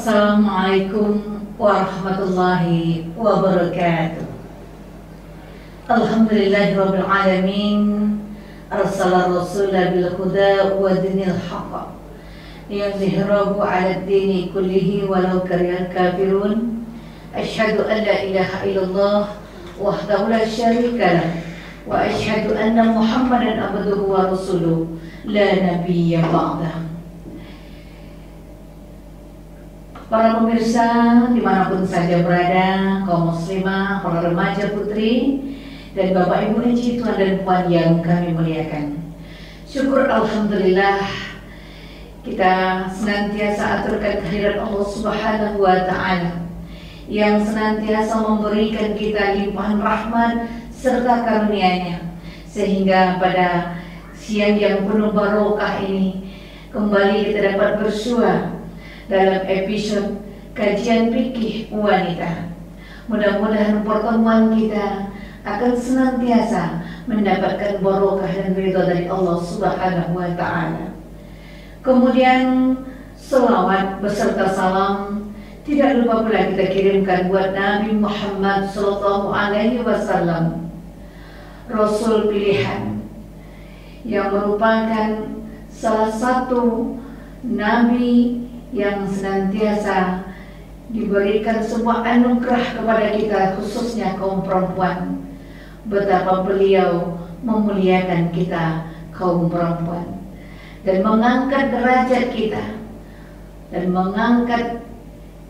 Assalamualaikum warahmatullahi wabarakatuh. Alhamdulillahirabbil alamin. Arsala rasulahu bil huda wa dinil haqq liyuzhirahu 'ala ad-dini kullihi walau karihal kafirun. Asyhadu an la ilaha illallah wahdahu la syarika lah wa asyhadu anna Muhammadan abduhu wa rasuluh la nabiyya ba'dah. Para pemirsa dimanapun saja berada, kaum muslimah, para remaja putri, dan bapak ibu haji tuan dan puan yang kami muliakan. Syukur alhamdulillah kita senantiasa aturkan kehadirat Allah Subhanahu wa Ta'ala yang senantiasa memberikan kita limpahan rahmat serta karunia-Nya, sehingga pada siang yang penuh barokah ini kembali kita dapat bersua dalam episode kajian fikih wanita. Mudah-mudahan pertemuan kita akan senantiasa mendapatkan barokah dan ridha dari Allah Subhanahu wa Ta'ala. Kemudian selawat beserta salam tidak lupa pula kita kirimkan buat Nabi Muhammad sallallahu alaihi wasallam, Rasul pilihan yang merupakan salah satu nabi yang senantiasa diberikan sebuah anugerah kepada kita, khususnya kaum perempuan. Betapa beliau memuliakan kita kaum perempuan dan mengangkat derajat kita dan mengangkat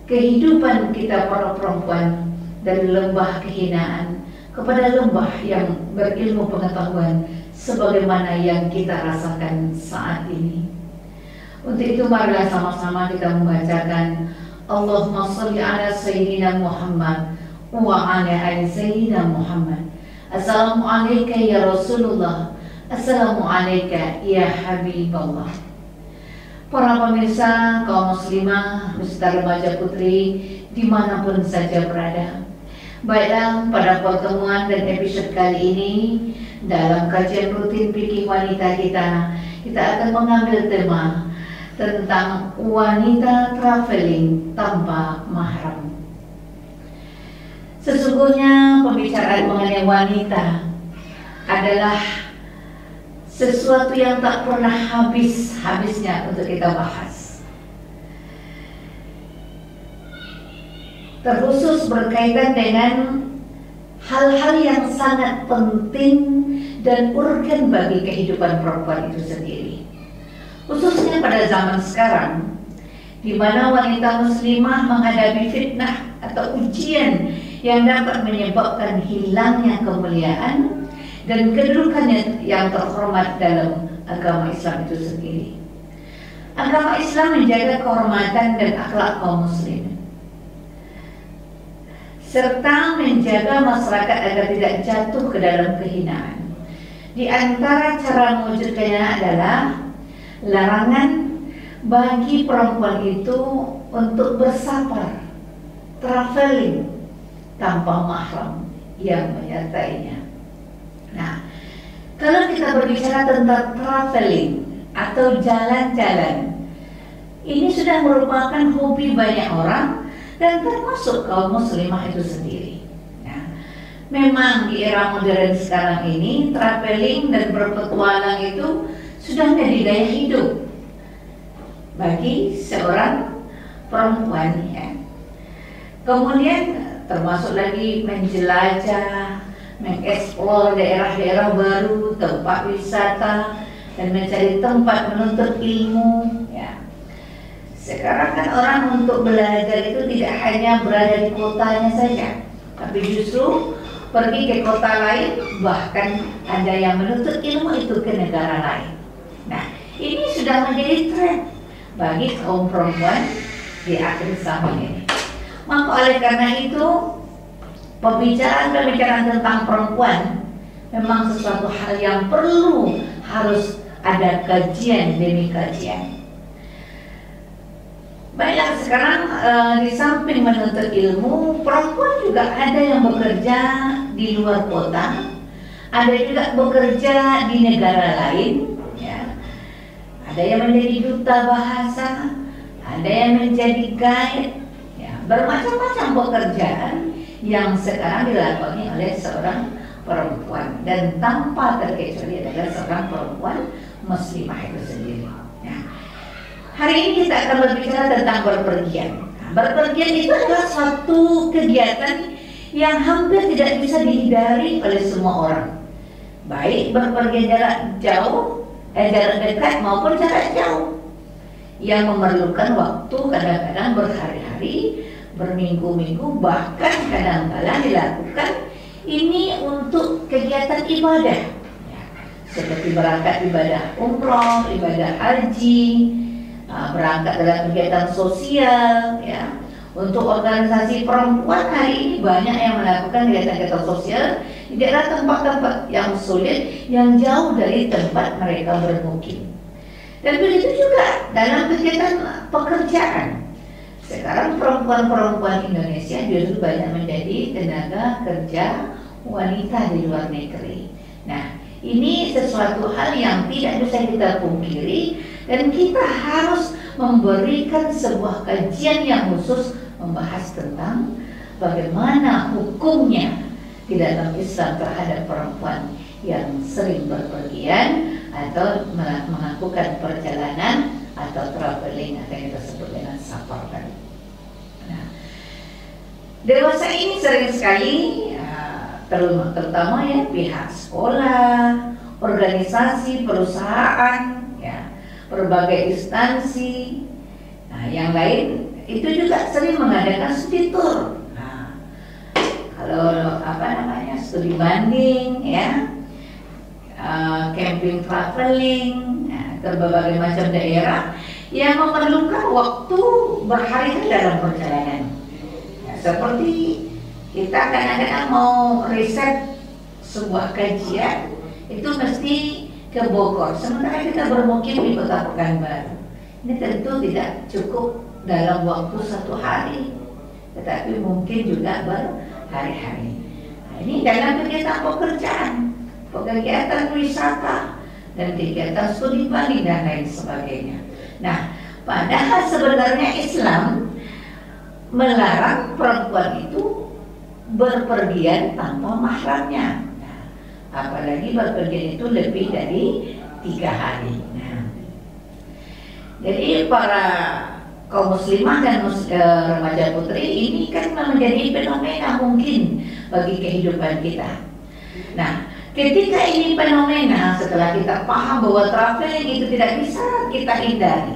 kehidupan kita para perempuan dari lembah kehinaan kepada lembah yang berilmu pengetahuan sebagaimana yang kita rasakan saat ini. Untuk itu marilah sama-sama kita membacakan Allahumma sholli ala sayyidina Muhammad wa ala ali sayyidina Muhammad. Assalamualaikum ya Rasulullah, assalamualaikum ya Habiballah. Para pemirsa kaum muslimah beserta remaja putri dimanapun saja berada, baiklah pada pertemuan dan episode kali ini dalam kajian rutin fikih wanita kita akan mengambil tema tentang wanita traveling tanpa mahram. Sesungguhnya pembicaraan mengenai wanita adalah sesuatu yang tak pernah habisnya untuk kita bahas. Terkhusus berkaitan dengan hal-hal yang sangat penting dan urgen bagi kehidupan perempuan itu sendiri. Khususnya pada zaman sekarang, di mana wanita muslimah menghadapi fitnah atau ujian yang dapat menyebabkan hilangnya kemuliaan dan kedudukannya yang terhormat dalam agama Islam itu sendiri. Agama Islam menjaga kehormatan dan akhlak kaum muslimin, serta menjaga masyarakat agar tidak jatuh ke dalam kehinaan. Di antara cara mewujudkannya adalah larangan bagi perempuan itu untuk bersafar, traveling tanpa mahram yang menyertainya. Nah, kalau kita berbicara tentang traveling atau jalan-jalan, ini sudah merupakan hobi banyak orang dan termasuk kaum muslimah itu sendiri. Nah, memang di era modern sekarang ini traveling dan berpetualang itu sudah menjadi gaya hidup bagi seorang perempuan, ya. Kemudian termasuk lagi menjelajah, mengeksplor daerah-daerah baru, tempat wisata, dan mencari tempat menuntut ilmu, ya. Sekarang kan orang untuk belajar itu tidak hanya berada di kotanya saja, tapi justru pergi ke kota lain, bahkan ada yang menuntut ilmu itu ke negara lain. Nah, ini sudah menjadi tren bagi kaum perempuan di akhir zaman ini. Maka oleh karena itu, pembicaraan tentang perempuan memang sesuatu hal yang harus ada kajian demi kajian. Baiklah, sekarang di samping menuntut ilmu, perempuan juga ada yang bekerja di luar kota, ada juga bekerja di negara lain, ya. Ada yang menjadi duta bahasa, ada yang menjadi guide, ya, bermacam-macam pekerjaan yang sekarang dilakoni oleh seorang perempuan, dan tanpa terkecuali adalah seorang perempuan muslimah itu sendiri. Nah, hari ini kita akan berbicara tentang berpergian. Nah, berpergian itu adalah suatu kegiatan yang hampir tidak bisa dihindari oleh semua orang, baik berpergian jarak jauh, jarak dekat maupun jarak jauh, yang memerlukan waktu kadang-kadang berhari-hari, berminggu-minggu, bahkan kadang-kadang dilakukan ini untuk kegiatan ibadah, ya, seperti berangkat ibadah umroh, ibadah haji, berangkat dalam kegiatan sosial, ya. Untuk organisasi perempuan hari ini banyak yang melakukan kegiatan-kegiatan sosial di daerah tempat-tempat yang sulit, yang jauh dari tempat mereka bermukim. Dan begitu juga dalam kegiatan pekerjaan. Sekarang perempuan-perempuan Indonesia justru banyak menjadi tenaga kerja wanita di luar negeri. Nah, ini sesuatu hal yang tidak bisa kita pungkiri, dan kita harus memberikan sebuah kajian yang khusus membahas tentang bagaimana hukumnya di dalam Islam terhadap perempuan yang sering berpergian atau melakukan perjalanan atau traveling, atau yang kita sebut dengan safar tadi. Nah, dewasa ini sering sekali, terutama ya pihak sekolah, organisasi, perusahaan, ya, berbagai instansi, nah yang lain itu juga sering mengadakan studi tour. Nah, kalau studi banding, ya, camping traveling, ya, ke berbagai macam daerah yang memerlukan waktu berhari-hari dalam perjalanan. Ya, seperti kita kadang-kadang mau riset sebuah kajian itu mesti ke Bogor, sementara kita bermukim di Kota Pekanbaru. Ini tentu tidak cukup dalam waktu 1 hari, tetapi mungkin juga berhari-hari. Nah, ini dalam kegiatan pekerjaan, kegiatan wisata, dan kegiatan studi banding dan lain sebagainya. Nah, padahal sebenarnya Islam melarang perempuan itu berpergian tanpa mahramnya. Nah, apalagi berpergian itu lebih dari 3 hari. Nah, jadi para kaum muslimah dan remaja putri ini kan menjadi fenomena mungkin bagi kehidupan kita. Nah, ketika ini fenomena, setelah kita paham bahwa traveling itu tidak bisa kita hindari,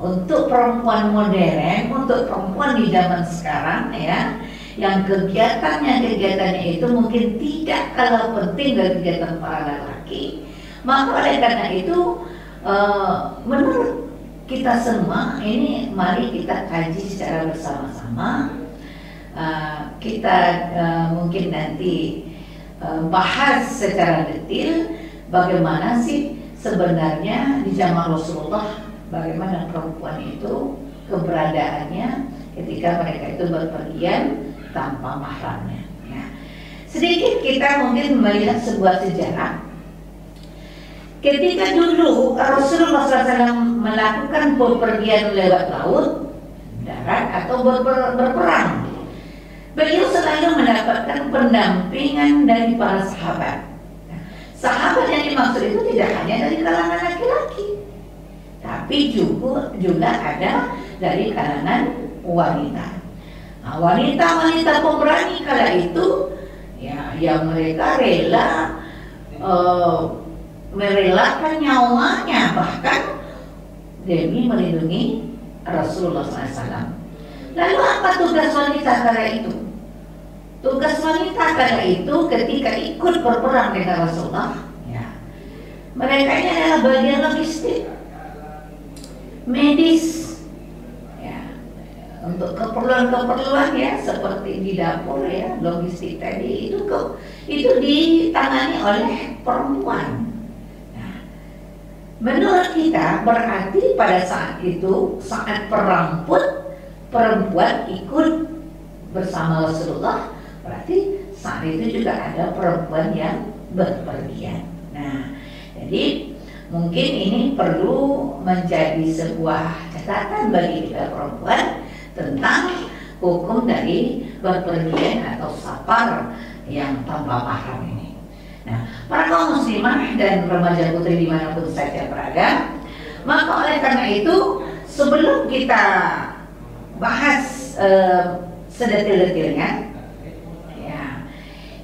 untuk perempuan modern, untuk perempuan di zaman sekarang, ya, yang kegiatannya itu mungkin tidak kalah penting dari kegiatan para lelaki, maka oleh karena itu menurut kita semua ini, mari kita kaji secara bersama-sama. Kita mungkin nanti bahas secara detail bagaimana sih sebenarnya di zaman Rasulullah, bagaimana perempuan itu keberadaannya ketika mereka itu berpergian tanpa mahramnya. Ya. Sedikit kita mungkin melihat sebuah sejarah. Ketika dulu Rasulullah SAW melakukan bepergian lewat laut, darat, atau berperang, beliau selalu mendapatkan pendampingan dari para sahabat. Nah, sahabat yang dimaksud itu tidak hanya dari kalangan laki-laki, tapi juga ada dari kalangan wanita. Nah, wanita-wanita pemberani kala itu, ya, yang mereka rela merelakan nyawanya bahkan demi melindungi Rasulullah SAW. Lalu apa tugas wanita kala itu? Tugas wanita kala itu ketika ikut berperang dengan Rasulullah, ya, mereka ini adalah bagian logistik, medis, ya, untuk keperluan-keperluan, ya, seperti di dapur, ya, logistik tadi itu ditangani oleh perempuan. Menurut kita berarti pada saat itu, saat perang pun perempuan ikut bersama Rasulullah, berarti saat itu juga ada perempuan yang berpergian. Nah, jadi Mungkin ini perlu menjadi sebuah catatan bagi kita perempuan tentang hukum dari berpergian atau safar yang tanpa mahram ini. Nah, para kaum muslimah dan remaja putri dimanapun saja berada, maka oleh karena itu sebelum kita bahas sedetil-detilnya ya,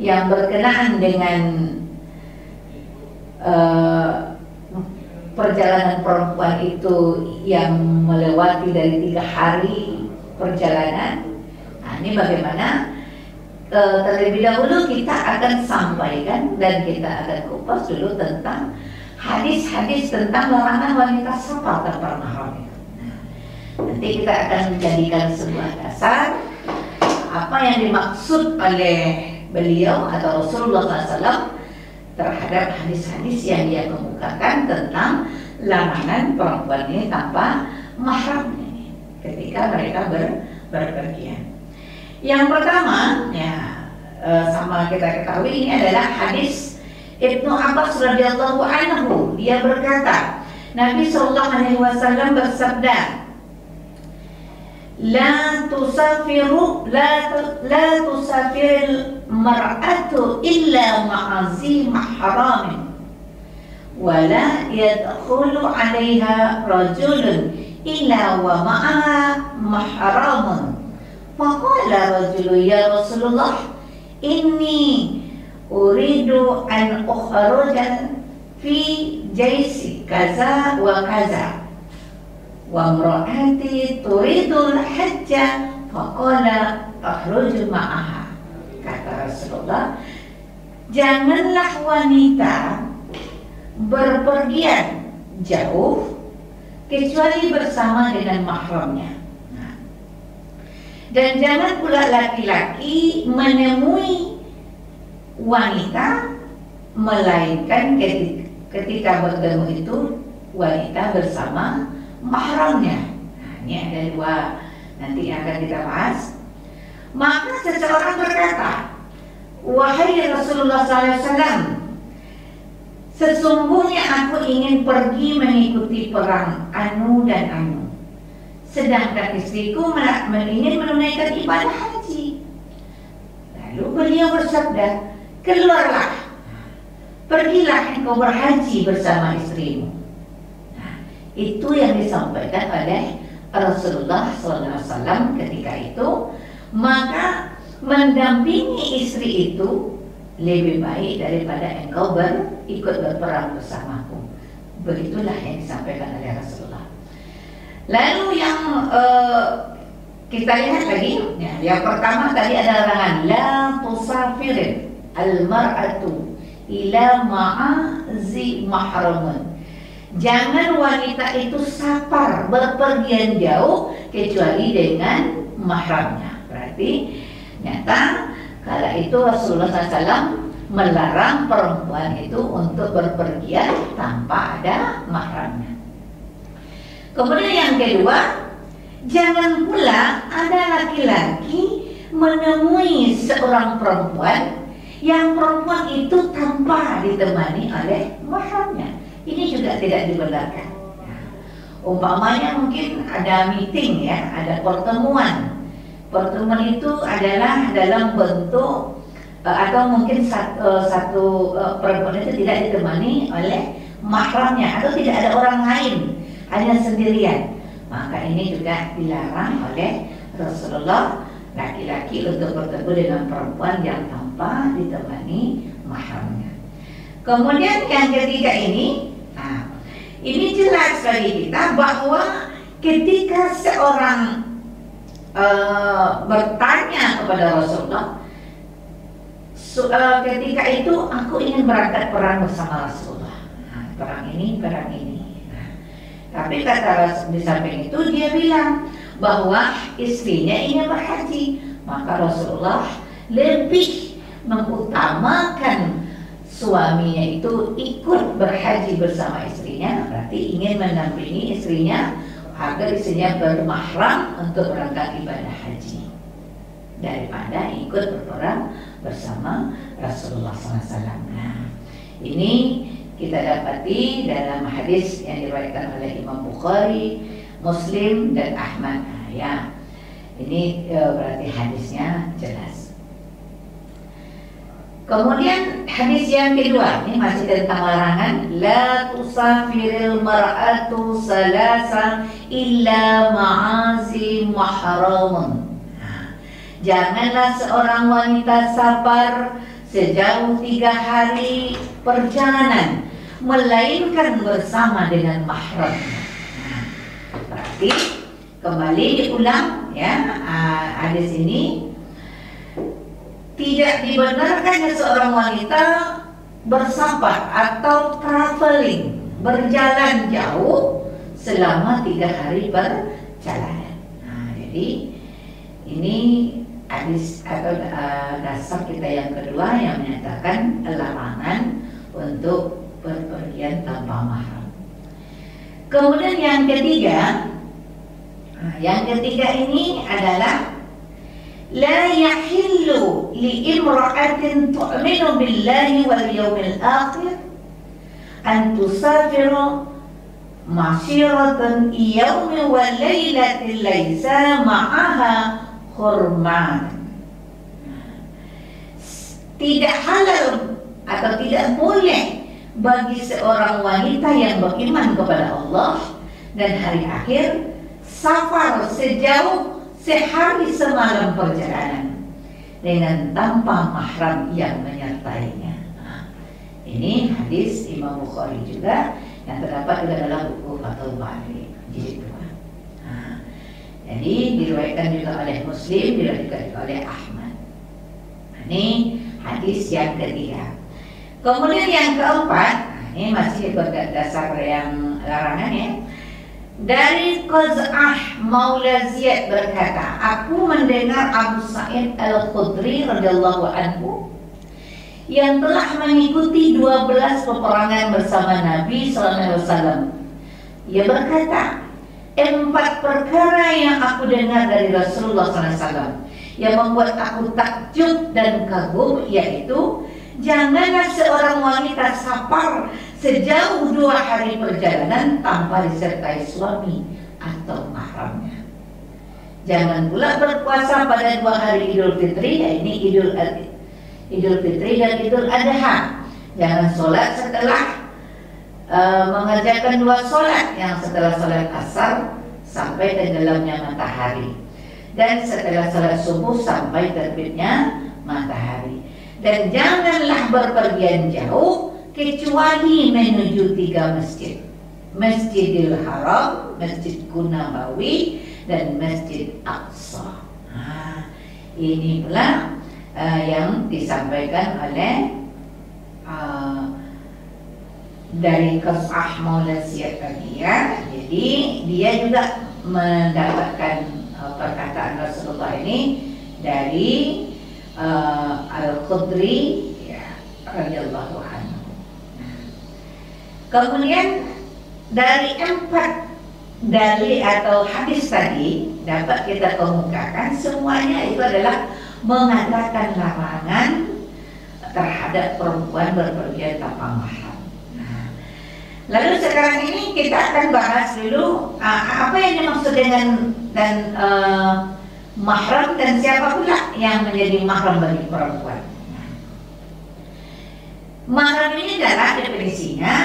yang berkenaan dengan perjalanan perempuan itu yang melewati dari 3 hari perjalanan. Nah, ini bagaimana terlebih dahulu kita akan sampaikan dan kita akan kupas dulu tentang hadis-hadis tentang larangan wanita safar tanpa mahram. Nanti kita akan menjadikan sebuah dasar apa yang dimaksud oleh beliau atau Rasulullah SAW terhadap hadis-hadis yang dia kemukakan tentang larangan perempuan ini tanpa mahram ini ketika mereka berpergian. Yang pertama, ya sama kita ketahui ini adalah hadis Ibnu Abbas radhiyallahu anhu. Dia berkata, Nabi sallallahu alaihi wasallam bersabda, la tusafiril mar'atu illa ma'azi mahramin wa la yadkhulu 'alaiha rajulun illa wa ma'a mahramun. Faqala rajulu ya Rasulullah inni uridu an ukhruja fi jaisi kaza wa kaza wa imra'ati turidul hajja faqala akhruj ma'aha. Kata Rasulullah, janganlah wanita berpergian jauh kecuali bersama dengan mahramnya. Dan jangan pula laki-laki menemui wanita melainkan ketika bertemu itu wanita bersama mahramnya. Nah, ini ada 2 nanti akan kita bahas. Maka seseorang berkata, wahai Rasulullah SAW, sesungguhnya aku ingin pergi mengikuti perang anu dan anu, sedangkan istriku ingin menunaikan ibadah haji. Lalu beliau bersabda, keluarlah, pergilah engkau berhaji bersama istrimu. Nah, itu yang disampaikan oleh Rasulullah SAW ketika itu. Maka mendampingi istri itu lebih baik daripada engkau ikut berperang bersamaku. Begitulah yang disampaikan oleh Rasulullah. Lalu yang kita lihat lagi, ya, yang pertama tadi ada larangan la tusafirin al-mar'atu ila ma'azi mahramun. Jangan wanita itu safar berpergian jauh kecuali dengan mahramnya. Berarti nyata kala itu Rasulullah SAW melarang perempuan itu untuk berpergian tanpa ada mahramnya. Kemudian yang kedua, jangan pula ada laki-laki menemui seorang perempuan yang perempuan itu tanpa ditemani oleh mahramnya. Ini juga tidak dibenarkan. Umpamanya mungkin ada meeting ya, ada pertemuan. Pertemuan itu adalah dalam bentuk atau mungkin satu perempuan itu tidak ditemani oleh mahramnya atau tidak ada orang lain, hanya sendirian. Maka ini juga dilarang oleh Rasulullah laki-laki untuk bertemu dengan perempuan yang tanpa ditemani mahramnya. Kemudian yang ketiga ini, ini jelas bagi kita bahwa ketika seorang bertanya kepada Rasulullah, ketika itu aku ingin berangkat perang bersama Rasulullah. Perang ini. Tapi kata di samping itu dia bilang bahwa istrinya ingin berhaji, maka Rasulullah lebih mengutamakan suaminya itu ikut berhaji bersama istrinya, berarti ingin mendampingi istrinya agar istrinya bermahram untuk berangkat ibadah haji daripada ikut berperang bersama Rasulullah SAW. Nah, ini kita dapati dalam hadis yang diriwayatkan oleh Imam Bukhari, Muslim dan Ahmad. Ya, ini berarti hadisnya jelas. Kemudian hadis yang kedua, ini masih tentang larangan, la tusafiril mar'atu salasa illa ma'azi mahramun. Janganlah seorang wanita safar sejauh 3 hari perjalanan melainkan bersama dengan mahramnya. Berarti kembali diulang ya, hadis ini tidak dibenarkannya seorang wanita bersafar atau traveling, berjalan jauh selama 3 hari perjalanan. Jadi ini hadis atau dasar kita yang kedua yang menyatakan larangan untuk berpergian tanpa mahram. Kemudian yang ketiga ini adalah la yahillu li imra'atin tu'minu billahi wal yawmil akhir an tusafiru masyiratan yawmi wa laylatin laysa ma'aha hurman. Tidak halal atau tidak boleh bagi seorang wanita yang beriman kepada Allah dan hari akhir safar sejauh sehari semalam perjalanan dengan tanpa mahram yang menyertainya. Ini hadis Imam Bukhari juga yang terdapat di dalam buku Fathul Bari jilid 2. Jadi diriwayatkan juga oleh Muslim, diriwayatkan juga oleh Ahmad. Ini hadis yang ketiga. Kemudian yang keempat, ini masih berdasar yang larangan ya. Dari Qaz'ah Maula Ziyad berkata, aku mendengar Abu Sa'id Al-Khudri radhiyallahu anhu yang telah mengikuti 12 peperangan bersama Nabi SAW. Ia berkata, 4 perkara yang aku dengar dari Rasulullah SAW yang membuat aku takjub dan kagum, yaitu janganlah seorang wanita safar sejauh 2 hari perjalanan tanpa disertai suami atau mahramnya. Jangan pula berpuasa pada 2 hari Idul Fitri, yaitu Idul Fitri dan Idul Adha. Jangan sholat setelah mengerjakan 2 sholat, yang setelah sholat asar sampai tenggelamnya matahari, dan setelah sholat subuh sampai terbitnya matahari. Dan janganlah berpergian jauh kecuali menuju 3 masjid: Masjidil Haram, Masjid Nabawi, dan Masjid Aqsa. Ini pula yang disampaikan oleh dari Qaz'ah Maula Ziyad tadi ya. Jadi dia juga mendapatkan perkataan Rasulullah ini dari Al-Khudri ya, radhiyallahu anhu. Kemudian dari 4 dalil atau hadis tadi dapat kita kemukakan, semuanya itu adalah mengatakan larangan terhadap perempuan berpergian tanpa mahram. Lalu sekarang ini kita akan bahas dulu apa yang dimaksud dengan mahram dan siapa pula yang menjadi mahram bagi perempuan. Mahram ini adalah definisinya,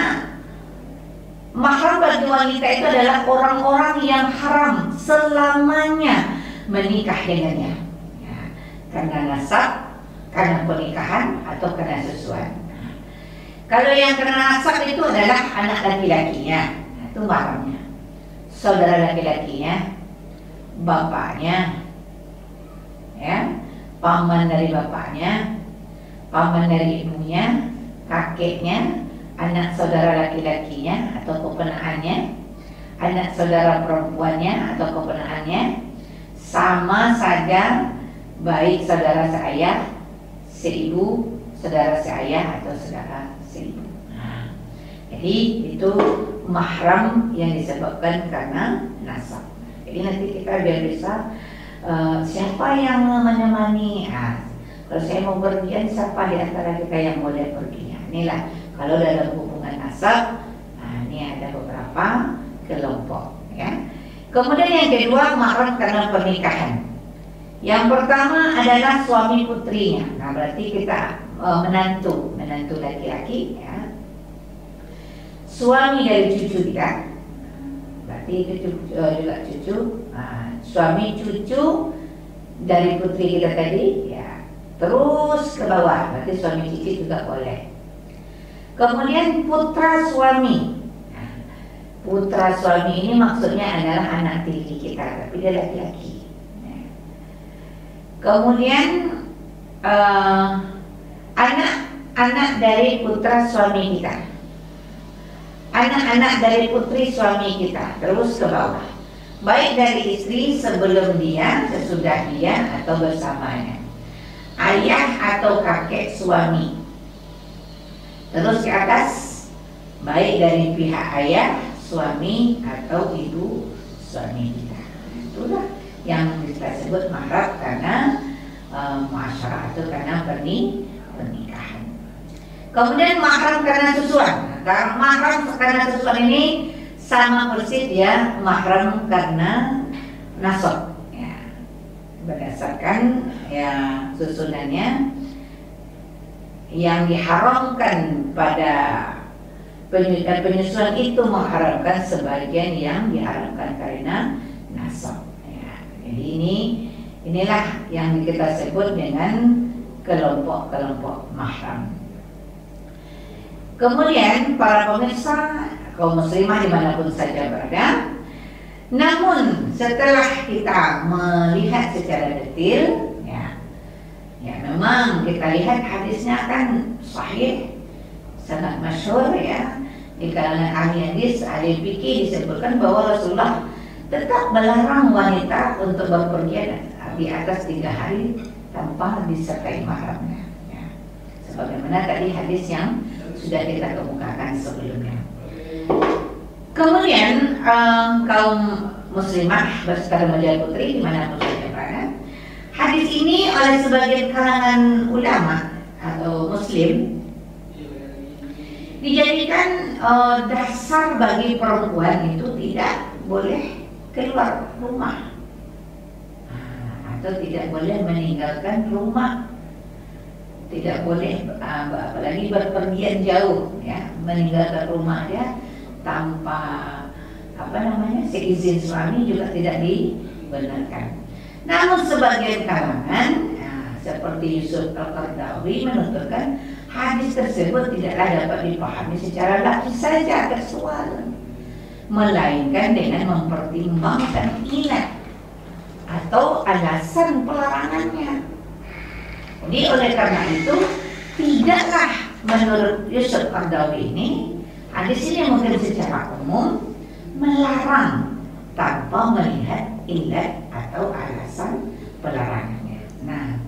mahram bagi wanita itu adalah orang-orang yang haram selamanya menikah dengannya, ya, karena nasab, karena pernikahan, atau karena sesuatu. Kalau yang karena nasab itu adalah anak laki-lakinya, itu mahramnya. Saudara laki-lakinya, bapaknya, ya, paman dari bapaknya, paman dari ibunya, kakeknya, anak saudara laki-lakinya atau keponakannya, anak saudara perempuannya atau keponakannya, sama saja baik saudara seayah, seibu, saudara seayah atau saudara seibu. Jadi itu mahram yang disebabkan karena nasab. Jadi nanti kita biar bisa siapa yang menemani. Kalau saya mau pergi, siapa di antara kita yang boleh pergi? Inilah kalau dalam hubungan nasab. Nah, ini ada beberapa kelompok ya. Kemudian yang kedua, mahram karena pernikahan. Yang pertama adalah suami putrinya. Nah, berarti kita menantu laki-laki ya. Suami dari cucu kita, berarti itu juga cucu. Nah, suami cucu dari putri kita tadi ya, terus ke bawah, berarti suami cici juga boleh. Kemudian putra suami. Nah, putra suami ini maksudnya adalah anak tiri kita, tapi dia laki-laki. Nah. Kemudian anak dari putra suami kita, anak-anak dari putri suami kita, terus ke bawah. Baik dari istri sebelum dia, sesudah dia, atau bersamanya. Ayah atau kakek suami. Terus ke atas, baik dari pihak ayah, suami, atau ibu suami kita. Itulah yang kita sebut mahram karena muasyarah atau karena pernikahan. Kemudian mahram karena susuan. Nah, mahram karena susuan ini sama persis ya mahram karena nasab ya, berdasarkan ya susunannya. Yang diharamkan pada penyusuan itu mengharamkan sebagian yang diharamkan karena nasab ya. Jadi inilah yang kita sebut dengan kelompok-kelompok mahram. Kemudian para pemirsa kaum muslimah dimanapun saja berada, namun setelah kita melihat secara detail ya memang kita lihat hadisnya kan sahih, sangat masyhur ya. Di kalangan ahli hadis, ahli fikih disebutkan bahwa Rasulullah tetap melarang wanita untuk berpergian di atas 3 hari tanpa disertai mahramnya ya. Sebagaimana tadi hadis yang sudah kita kemukakan sebelumnya. Kemudian kaum muslimah berserta remaja putri dimanapun saja berada, hadis ini oleh sebagian kalangan ulama atau muslim dijadikan dasar bagi perempuan itu tidak boleh keluar rumah atau tidak boleh meninggalkan rumah, tidak boleh apalagi berpergian jauh ya, meninggalkan rumah dia tanpa seizin suami juga tidak dibenarkan. Namun sebagian kalangan seperti Yusuf Al-Qaradawi menuturkan hadis tersebut tidaklah dapat dipahami secara lafzi saja kasual, melainkan dengan mempertimbangkan ilat atau alasan pelarangannya. Jadi oleh karena itu tidaklah menurut Yusuf Al-Qaradawi ini hadis ini mungkin secara umum melarang tanpa melihat ilat atau alasan pelarangannya. Nah,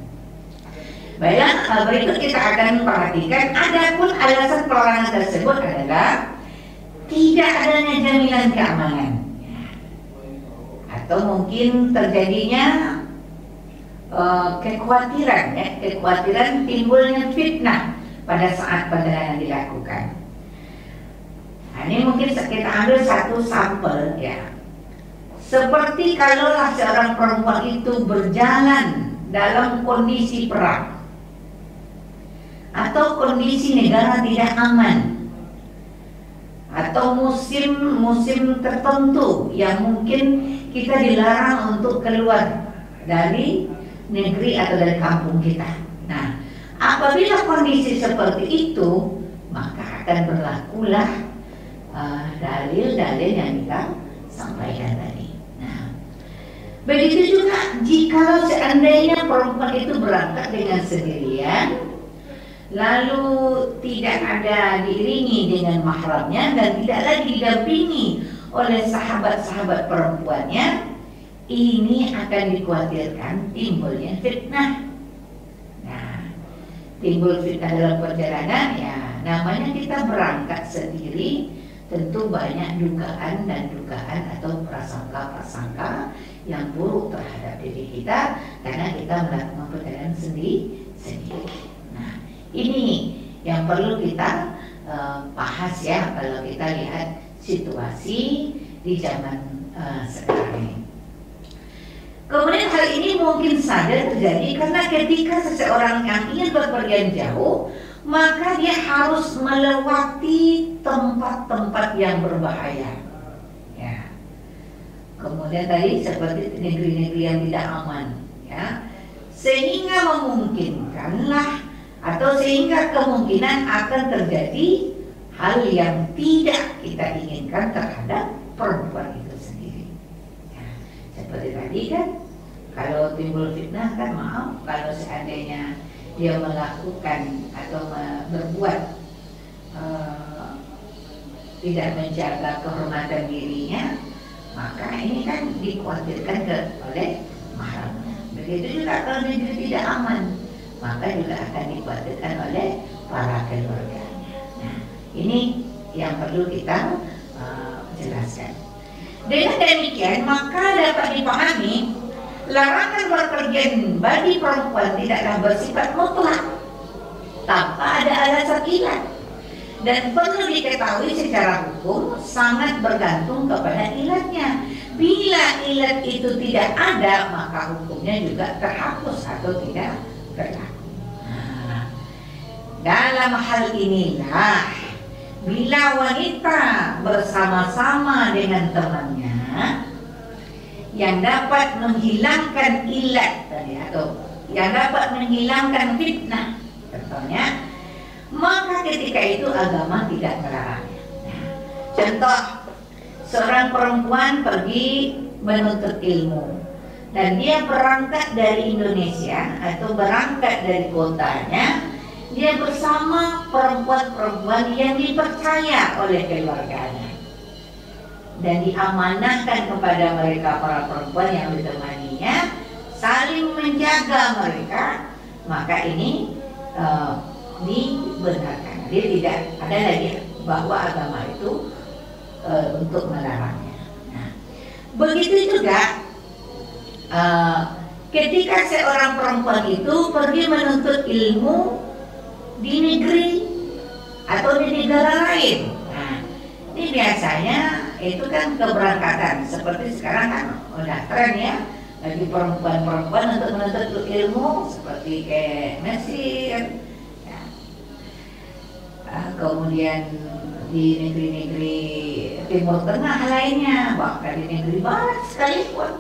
baiklah, berikut kita akan perhatikan adapun alasan pelarangan tersebut adalah tidak adanya jaminan keamanan atau mungkin terjadinya kekhawatiran timbulnya fitnah pada saat perjalanan dilakukan. Nah, ini mungkin kita ambil satu sampel ya. Seperti kalaulah seorang perempuan itu berjalan dalam kondisi perang atau kondisi negara tidak aman atau musim tertentu yang mungkin kita dilarang untuk keluar dari negeri atau dari kampung kita. Nah, apabila kondisi seperti itu, maka akan berlakulah dalil-dalil yang kita sampaikan tadi. Begitu juga jika seandainya perempuan itu berangkat dengan sendirian, lalu tidak ada diiringi dengan mahramnya dan tidak lagi didampingi oleh sahabat-sahabat perempuannya, ini akan dikhawatirkan timbulnya fitnah. Nah, timbul fitnah dalam perjalanan ya namanya kita berangkat sendiri, tentu banyak dugaan atau prasangka yang buruk terhadap diri kita karena kita melakukan perjalanan sendiri. Nah, ini yang perlu kita bahas ya kalau kita lihat situasi di zaman sekarang ini. Kemudian hal ini mungkin saja terjadi karena ketika seseorang yang ingin berpergian jauh, maka dia harus melewati tempat-tempat yang berbahaya. Ya. Kemudian tadi seperti negeri-negeri yang tidak aman, ya, sehingga memungkinkanlah atau sehingga kemungkinan akan terjadi hal yang tidak kita inginkan terhadap perempuan itu sendiri. Ya, seperti tadi kan, kalau timbul fitnah kan maaf, kalau seandainya dia melakukan atau berbuat tidak menjaga kehormatan dirinya, maka ini kan dikhawatirkan oleh mahramnya. Begitu juga kalau negeri tidak aman, maka juga akan dikhawatirkan oleh para keluarganya. Nah, ini yang perlu kita jelaskan. Dengan demikian, maka dapat dipahami larangan berpergian bagi perempuan tidaklah bersifat mutlak tanpa ada alasan ilat, dan perlu diketahui secara hukum sangat bergantung kepada ilatnya. Bila ilat itu tidak ada, maka hukumnya juga terhapus atau tidak berlaku. Nah, dalam hal inilah bila wanita bersama-sama dengan temannya yang dapat menghilangkan ilat tadi atau yang dapat menghilangkan fitnah contohnya, maka ketika itu agama tidak melarangnya. Nah, contoh, seorang perempuan pergi menuntut ilmu dan dia berangkat dari Indonesia atau berangkat dari kotanya, dia bersama perempuan-perempuan yang dipercaya oleh keluarganya dan diamanahkan kepada mereka para perempuan yang ditemaninya, saling menjaga mereka, maka ini dibenarkan. Dia tidak ada lagi bahwa agama itu untuk melarangnya. Nah, begitu juga ketika seorang perempuan itu pergi menuntut ilmu di negeri atau di negara lain. Nah, ini biasanya itu kan keberangkatan, seperti sekarang kan udah tren ya bagi perempuan-perempuan untuk menuntut ilmu seperti kayak Mesir ya. Kemudian di negeri-negeri Timur Tengah lainnya, bahkan di negeri Barat sekalipun,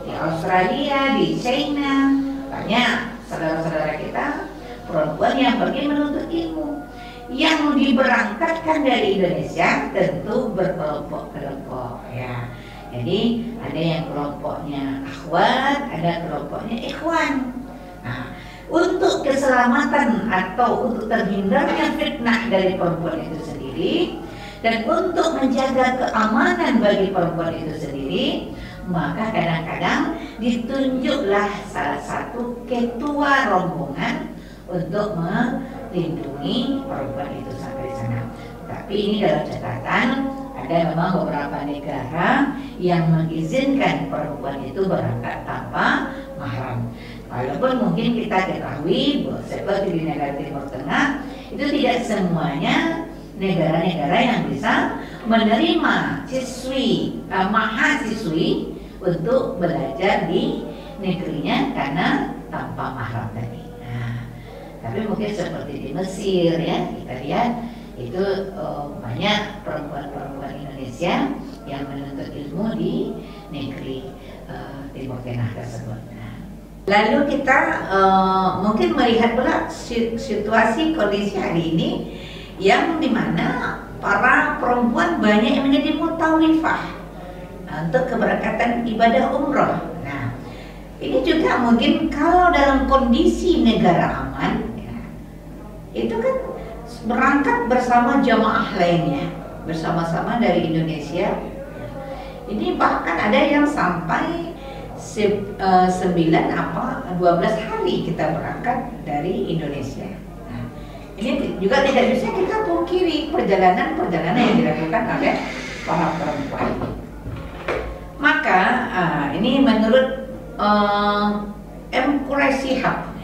di Australia, di China, banyak saudara-saudara kita perempuan yang pergi menuntut ilmu. Yang diberangkatkan dari Indonesia tentu berkelompok-kelompok ya. Jadi ada yang kelompoknya akhwat, ada kelompoknya ikhwan. Nah, untuk keselamatan atau untuk terhindarnya fitnah dari perempuan itu sendiri dan untuk menjaga keamanan bagi perempuan itu sendiri, maka kadang-kadang ditunjuklah salah satu ketua rombongan untuk melindungi perempuan itu sampai sana. Tapi ini dalam catatan ada memang beberapa negara yang mengizinkan perempuan itu berangkat tanpa mahram. Walaupun mungkin kita ketahui seperti di negara Timur Tengah itu tidak semuanya negara-negara yang bisa menerima siswi mahasiswi untuk belajar di negerinya karena tanpa mahram tadi. Tapi mungkin seperti di Mesir ya, kita lihat itu banyak perempuan-perempuan Indonesia yang menuntut ilmu di negeri Timur Tengah tersebut. Lalu kita mungkin melihat pula situasi kondisi hari ini yang dimana para perempuan banyak yang menjadi mutawifah untuk keberangkatan ibadah umroh. Nah, ini juga mungkin kalau dalam kondisi negara aman itu kan berangkat bersama jamaah lainnya, bersama-sama dari Indonesia. Ini bahkan ada yang sampai 9 apa 12 hari kita berangkat dari Indonesia. Nah, ini juga tidak bisa kita pungkiri perjalanan-perjalanan yang dilakukan oleh para perempuan. Maka ini menurut M. Quraisyihab,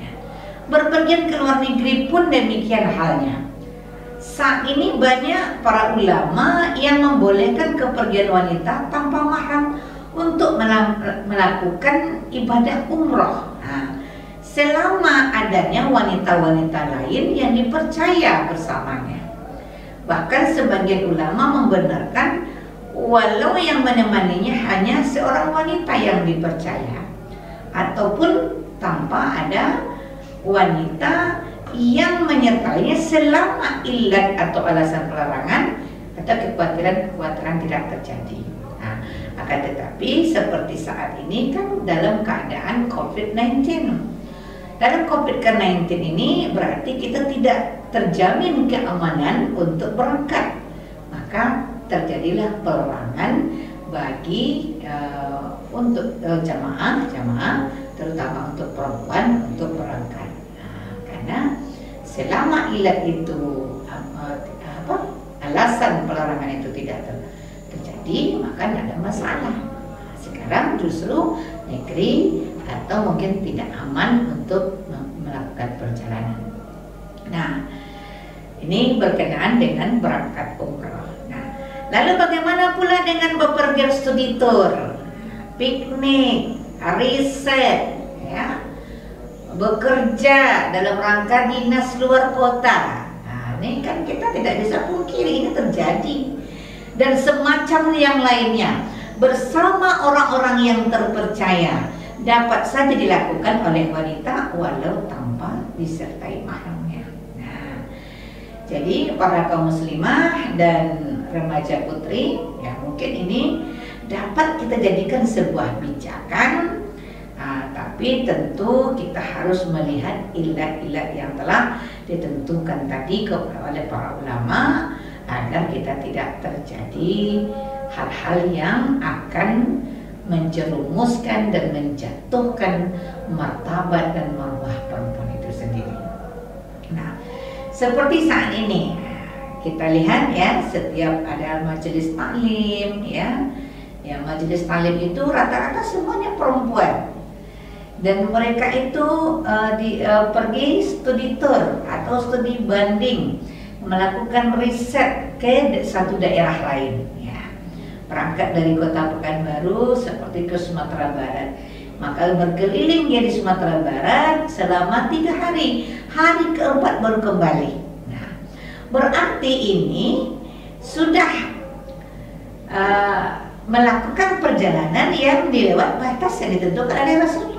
berpergian ke luar negeri pun demikian halnya. Saat ini banyak para ulama yang membolehkan kepergian wanita tanpa mahram untuk melakukan ibadah umroh. Nah, selama adanya wanita-wanita lain yang dipercaya bersamanya. Bahkan sebagian ulama membenarkan walau yang menemaninya hanya seorang wanita yang dipercaya, ataupun tanpa ada wanita yang menyertainya selama ilat atau alasan pelarangan atau kekhawatiran tidak terjadi. Nah, akan tetapi seperti saat ini kan dalam keadaan COVID-19. Dalam COVID-19 ini berarti kita tidak terjamin keamanan untuk berangkat. Maka terjadilah pelarangan bagi untuk jamaah terutama untuk perempuan untuk berangkat. Karena selama ilat itu alasan pelarangan itu tidak terjadi, maka tidak ada masalah. Sekarang justru negeri atau mungkin tidak aman untuk melakukan perjalanan. Nah, ini berkenaan dengan berangkat umroh. Nah, lalu bagaimana pula dengan bepergian studi tour, piknik, riset, ya, bekerja dalam rangka dinas luar kota. Nah, ini kan kita tidak bisa pungkiri ini terjadi. Dan semacam yang lainnya bersama orang-orang yang terpercaya dapat saja dilakukan oleh wanita walau tanpa disertai mahramnya. Nah, jadi para kaum muslimah dan remaja putri, ya mungkin ini dapat kita jadikan sebuah pijakan. Tapi tentu kita harus melihat ilat-ilat yang telah ditentukan tadi oleh para ulama agar kita tidak terjadi hal-hal yang akan menjerumuskan dan menjatuhkan martabat dan marwah perempuan itu sendiri. Nah, seperti saat ini kita lihat ya, setiap ada majelis taklim ya majelis taklim itu rata-rata semuanya perempuan. Dan mereka itu pergi studi tour atau studi banding, melakukan riset ke satu daerah lain. Ya. Berangkat dari kota Pekanbaru seperti ke Sumatera Barat, maka berkeliling dia di Sumatera Barat selama 3 hari. Hari keempat baru kembali. Nah, berarti ini sudah melakukan perjalanan yang dilewat batas yang ditentukan oleh Rasulullah.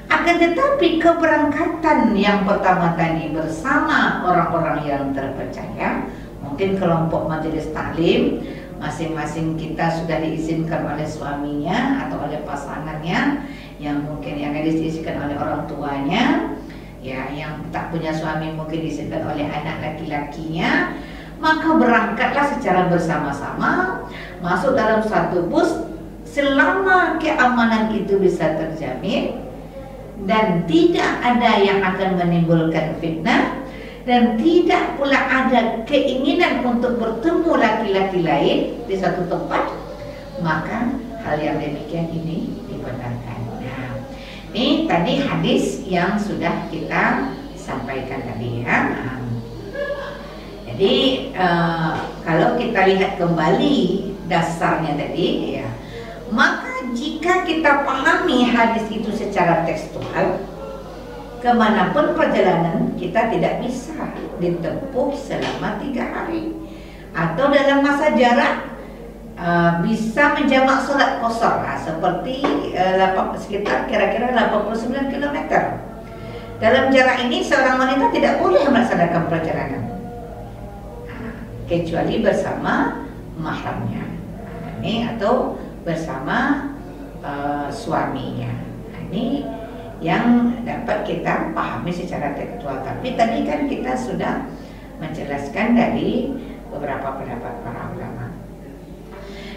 Akan tetapi keberangkatan yang pertama tadi bersama orang-orang yang terpercaya, mungkin kelompok majelis taklim, masing-masing kita sudah diizinkan oleh suaminya atau oleh pasangannya, yang mungkin yang diizinkan oleh orang tuanya, ya yang tak punya suami mungkin diizinkan oleh anak laki-lakinya, maka berangkatlah secara bersama-sama masuk dalam satu bus selama keamanan itu bisa terjamin dan tidak ada yang akan menimbulkan fitnah dan tidak pula ada keinginan untuk bertemu laki-laki lain di satu tempat, maka hal yang demikian ini dibenarkan. Nah, ini tadi hadis yang sudah kita sampaikan tadi ya. Jadi kalau kita lihat kembali dasarnya tadi ya, maka jika kita pahami hadis itu secara tekstual, kemanapun perjalanan kita tidak bisa ditempuh selama 3 hari, atau dalam masa jarak bisa menjamak sholat qashar seperti sekitar kira-kira 89 km. Dalam jarak ini seorang wanita tidak boleh melaksanakan perjalanan kecuali bersama mahramnya, ini atau bersama suaminya. Nah, ini yang dapat kita pahami secara tekstual. Tapi tadi kan kita sudah menjelaskan dari beberapa pendapat para ulama.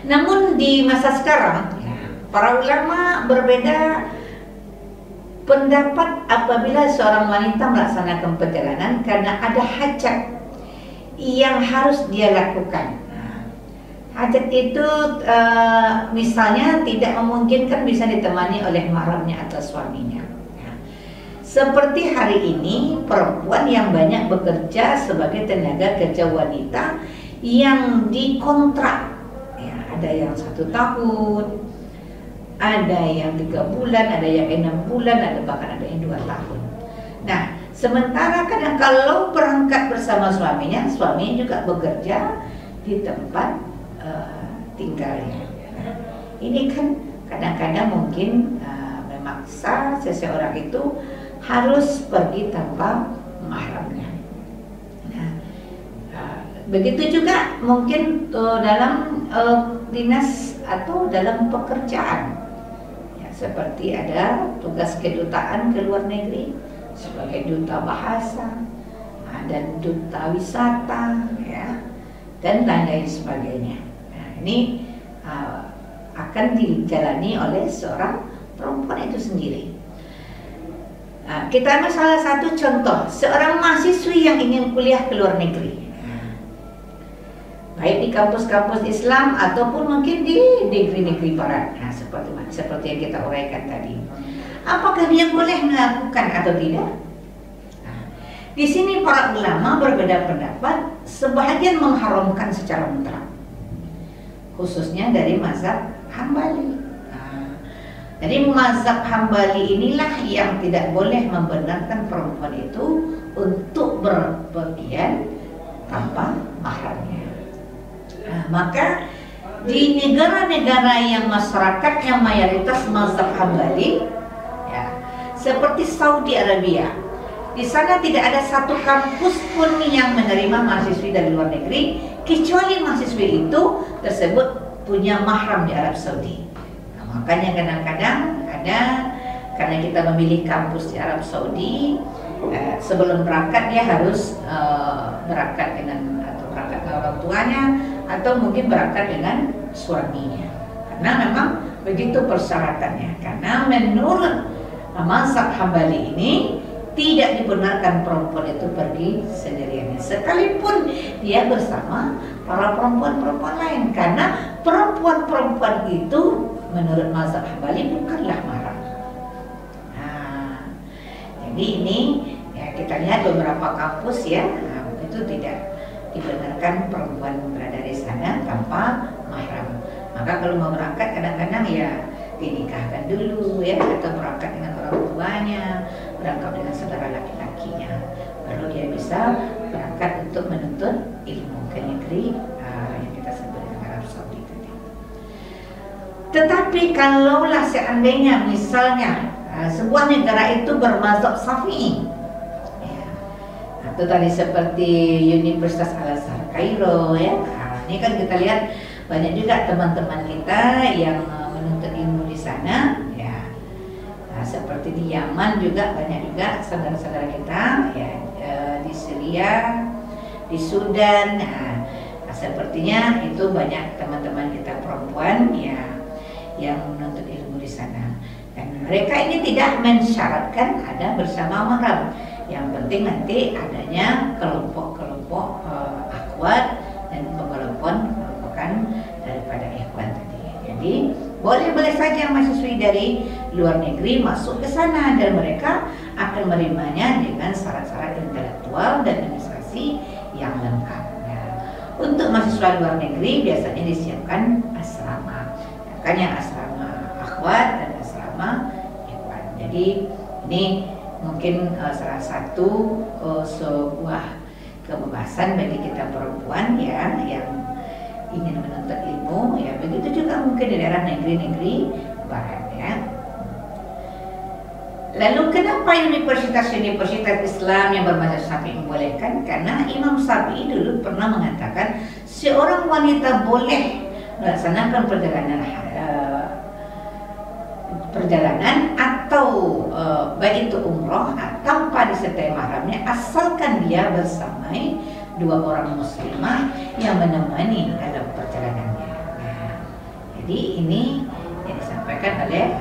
Namun di masa sekarang para ulama berbeda pendapat apabila seorang wanita melaksanakan perjalanan karena ada hajat yang harus dia lakukan. Hajat itu misalnya tidak memungkinkan bisa ditemani oleh mahramnya atau suaminya. Seperti hari ini perempuan yang banyak bekerja sebagai tenaga kerja wanita yang dikontrak, ya, ada yang 1 tahun, ada yang 3 bulan, ada yang 6 bulan, ada bahkan ada yang 2 tahun. Nah, sementara kadang kalau berangkat bersama suaminya juga bekerja di tempat tinggalnya. Nah, ini kan kadang-kadang mungkin memaksa seseorang itu harus pergi tanpa mahramnya. Nah, begitu juga mungkin dalam dinas atau dalam pekerjaan, ya, seperti ada tugas kedutaan ke luar negeri sebagai duta bahasa, dan duta wisata, ya, dan lain-lain sebagainya. Nah, ini akan dijalani oleh seorang perempuan itu sendiri. Kita ambil salah satu contoh, seorang mahasiswi yang ingin kuliah ke luar negeri, baik di kampus-kampus Islam ataupun mungkin di negeri-negeri Barat. Nah, seperti yang kita uraikan tadi, apakah dia boleh melakukan atau tidak? Nah, di sini para ulama berbeda pendapat. Sebahagian mengharamkan secara mutlak, khususnya dari mazhab Hambali. Jadi mazhab Hambali inilah yang tidak boleh membenarkan perempuan itu untuk berpergian tanpa mahramnya. Nah, maka di negara-negara yang masyarakatnya mayoritas mazhab Hambali, ya, seperti Saudi Arabia, di sana tidak ada satu kampus pun yang menerima mahasiswi dari luar negeri kecuali mahasiswi itu tersebut punya mahram di Arab Saudi. Makanya kadang-kadang ada, karena kita memilih kampus di Arab Saudi, sebelum berangkat dia harus berangkat dengan berangkat dengan orang tuanya atau mungkin berangkat dengan suaminya. Karena memang begitu persyaratannya. Karena menurut mazhab Hambali ini tidak dibenarkan perempuan itu pergi sendirian, sekalipun dia bersama para perempuan-perempuan lain, karena perempuan-perempuan itu menurut mazhab Hambali bukanlah mahram. Nah, jadi ini ya, kita lihat beberapa kampus, ya, itu tidak dibenarkan perempuan berada di sana tanpa mahram. Maka kalau mau berangkat kadang-kadang ya dinikahkan dulu, ya, atau berangkat dengan orang tuanya, berangkat dengan saudara laki-lakinya, baru dia bisa berangkat untuk menuntut ilmu ke negeri yang kita sebut dengan Arab Saudi tadi. Tetapi kalaulah seandainya misalnya sebuah negara itu bermazhab Syafi'i, ya, atau tadi seperti Universitas Al-Azhar Kairo, ya, ini kan kita lihat banyak juga teman-teman kita yang menuntut ilmu di sana, ya. Seperti di Yaman juga banyak juga saudara-saudara kita, ya, di Syria, di Sudan. Nah, sepertinya itu banyak teman-teman kita perempuan, ya, yang menuntut ilmu di sana. Dan mereka ini tidak mensyaratkan ada bersama mahram. Yang penting nanti adanya kelompok-kelompok akhwat dan kelompokan daripada ikhwan tadi. Jadi boleh-boleh saja mahasiswi dari luar negeri masuk ke sana dan mereka akan menerimanya dengan syarat-syarat intelektual dan administrasi yang lengkap. Nah, untuk mahasiswa luar negeri biasanya disiapkan asrama, makanya asrama akhwat dan asrama ikhwan. Jadi ini mungkin salah satu sebuah kebebasan bagi kita perempuan, ya, yang ingin menuntut ilmu, ya, begitu juga mungkin di daerah negeri-negeri barat, ya. Lalu kenapa universitas-universitas Islam yang bermazhab Syafi'i membolehkan? Karena Imam Syafi'i dulu pernah mengatakan seorang wanita boleh melaksanakan perjalanan atau baik itu umroh tanpa disertai mahramnya, asalkan dia bersamai 2 orang muslimah yang menemani dalam perjalanannya. Nah, jadi ini yang disampaikan oleh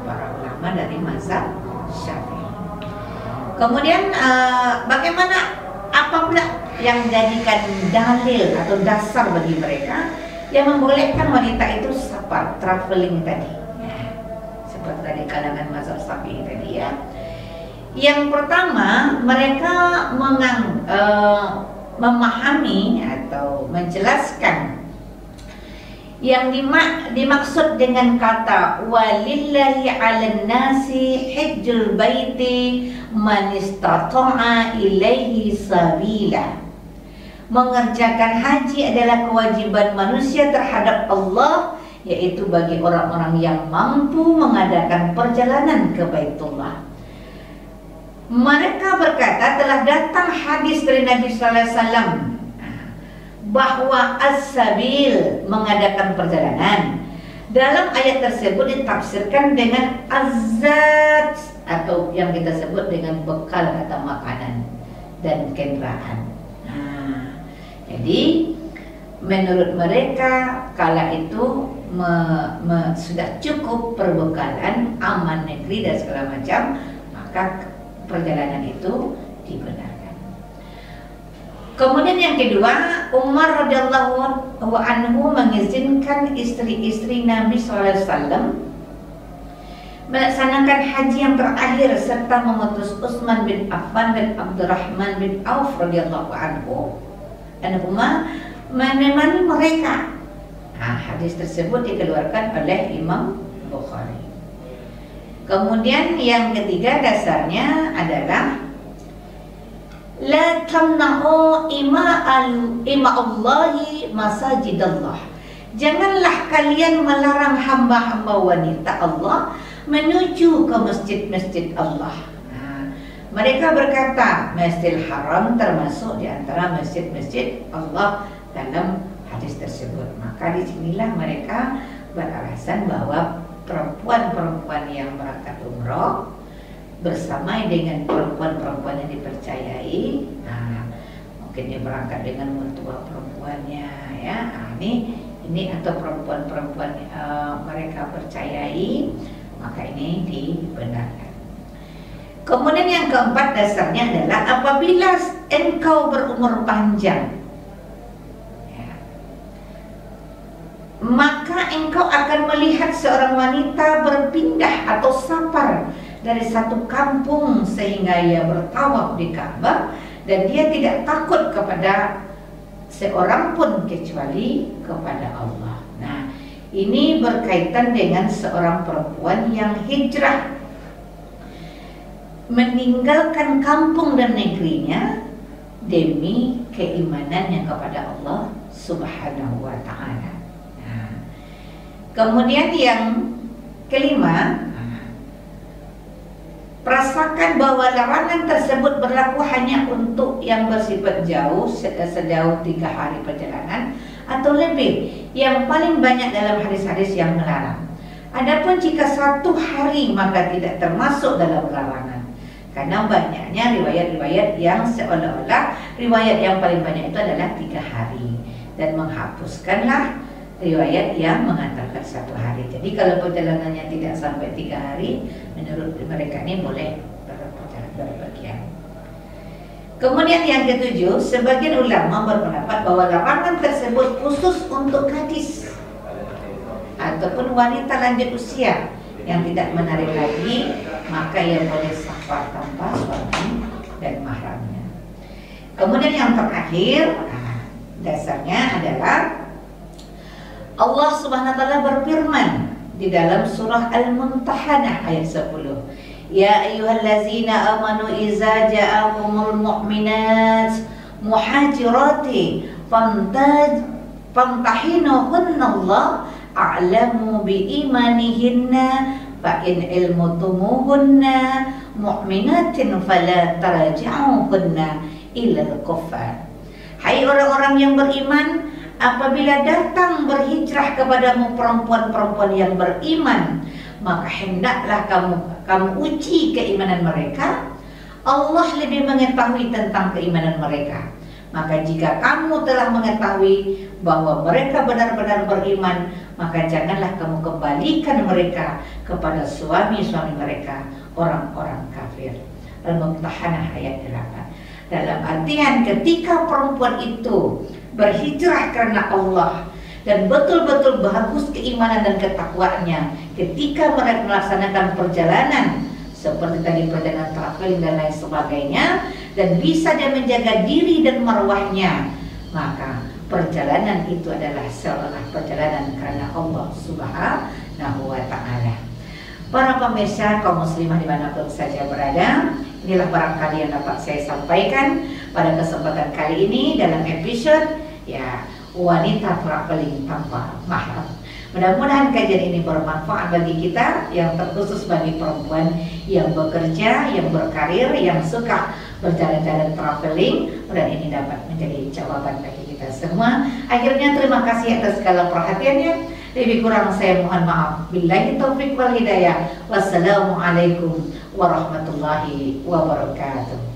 para ulama dari mazhab Syafi'i. Kemudian bagaimana, apa pula yang menjadikan dalil atau dasar bagi mereka yang membolehkan wanita itu safar, traveling tadi, ya, seperti dari kalangan mazhab Syafi'i tadi, ya. Yang pertama, mereka memahami atau menjelaskan yang dimaksud dengan kata walillahi 'alan nasi hajjul baiti man istata'a ilaihi sabila. Mengerjakan haji adalah kewajiban manusia terhadap Allah, yaitu bagi orang-orang yang mampu mengadakan perjalanan ke Baitullah. Mereka berkata telah datang hadis dari Nabi Sallallahu Alaihi Wasallam bahwa as-sabil mengadakan perjalanan. Dalam ayat tersebut ditafsirkan dengan azat atau yang kita sebut dengan bekal atau makanan dan kendaraan. Jadi menurut mereka kala itu sudah cukup perbekalan, aman negeri dan segala macam, maka perjalanan itu dibenarkan. Kemudian yang kedua, Umar radhiyallahu anhu mengizinkan istri-istri Nabi SAW melaksanakan haji yang terakhir serta mengutus Utsman bin Affan dan Abdurrahman bin Auf radhiyallahu anhuma menemani mereka. Hadis tersebut dikeluarkan oleh Imam Bukhari. Kemudian yang ketiga dasarnya adalah la tamna'u ima'allahi masajidallah. Janganlah kalian melarang hamba-hamba wanita Allah menuju ke masjid-masjid Allah. Mereka berkata Masjidil Haram termasuk di antara masjid-masjid Allah dalam hadis tersebut. Maka disinilah mereka beralasan bahwa perempuan-perempuan yang berangkat umroh bersama dengan perempuan-perempuan yang dipercayai, mungkin dia berangkat dengan mertua perempuannya, ya, ini atau perempuan-perempuan mereka percayai, maka ini dibenarkan. Kemudian yang keempat dasarnya adalah apabila engkau berumur panjang, maka engkau akan melihat seorang wanita berpindah atau safar dari satu kampung sehingga ia bertawaf di Ka'bah dan dia tidak takut kepada seorang pun kecuali kepada Allah. Nah, ini berkaitan dengan seorang perempuan yang hijrah meninggalkan kampung dan negerinya demi keimanannya kepada Allah Subhanahu wa ta'ala. Kemudian yang kelima, rasakan bahwa larangan tersebut berlaku hanya untuk yang bersifat jauh, sejauh 3 hari perjalanan atau lebih, yang paling banyak dalam hadis-hadis yang melarang. Adapun jika 1 hari maka tidak termasuk dalam larangan, karena banyaknya riwayat-riwayat yang seolah-olah riwayat yang paling banyak itu adalah 3 hari dan menghapuskanlah riwayat yang mengatakan 1 hari. Jadi kalau perjalanannya tidak sampai 3 hari, menurut mereka ini boleh berpergian. Kemudian yang ketujuh, sebagian ulama berpendapat bahwa larangan tersebut khusus untuk gadis ataupun wanita lanjut usia yang tidak menarik haji, maka ia boleh safar tanpa suami dan mahramnya. Kemudian yang terakhir, dasarnya adalah Allah Subhanahu wa taala berfirman di dalam surah Al-Mumtahanah ayat 10. Ya ayyuhallazina amanu idza ja'akumul mu'minat muhajirati famtahinuhunna a'lamu biimanihinna fa in ilmutumuhunna mu'minatin fala tarji'uhunna ila al-kuffar. Hai orang-orang yang beriman, apabila datang berhijrah kepadamu perempuan-perempuan yang beriman, maka hendaklah kamu uji keimanan mereka. Allah lebih mengetahui tentang keimanan mereka. Maka jika kamu telah mengetahui bahwa mereka benar-benar beriman, maka janganlah kamu kembalikan mereka kepada suami-suami mereka, orang-orang kafir. Al-Mumtahanah ayat 8. Dalam artian ketika perempuan itu berhijrah karena Allah dan betul-betul bagus keimanan dan ketakwaannya, ketika mereka melaksanakan perjalanan seperti tadi perjalanan travel traveling dan lain sebagainya, dan bisa dia menjaga diri dan marwahnya, maka perjalanan itu adalah seolah perjalanan karena Allah Subhanahu wa Ta'ala. Para pemirsa kaum muslimah dimanapun saja berada, inilah barangkali yang dapat saya sampaikan pada kesempatan kali ini dalam episode ya wanita traveling tanpa mahram. Mudah-mudahan kajian ini bermanfaat bagi kita, yang terkhusus bagi perempuan yang bekerja, yang berkarir, yang suka berjalan-jalan traveling. Dan ini dapat menjadi jawaban bagi kita semua. Akhirnya terima kasih atas segala perhatiannya. Lebih kurang saya mohon maaf. Billahi taufiq wal hidayah. Wassalamualaikum warahmatullahi wabarakatuh.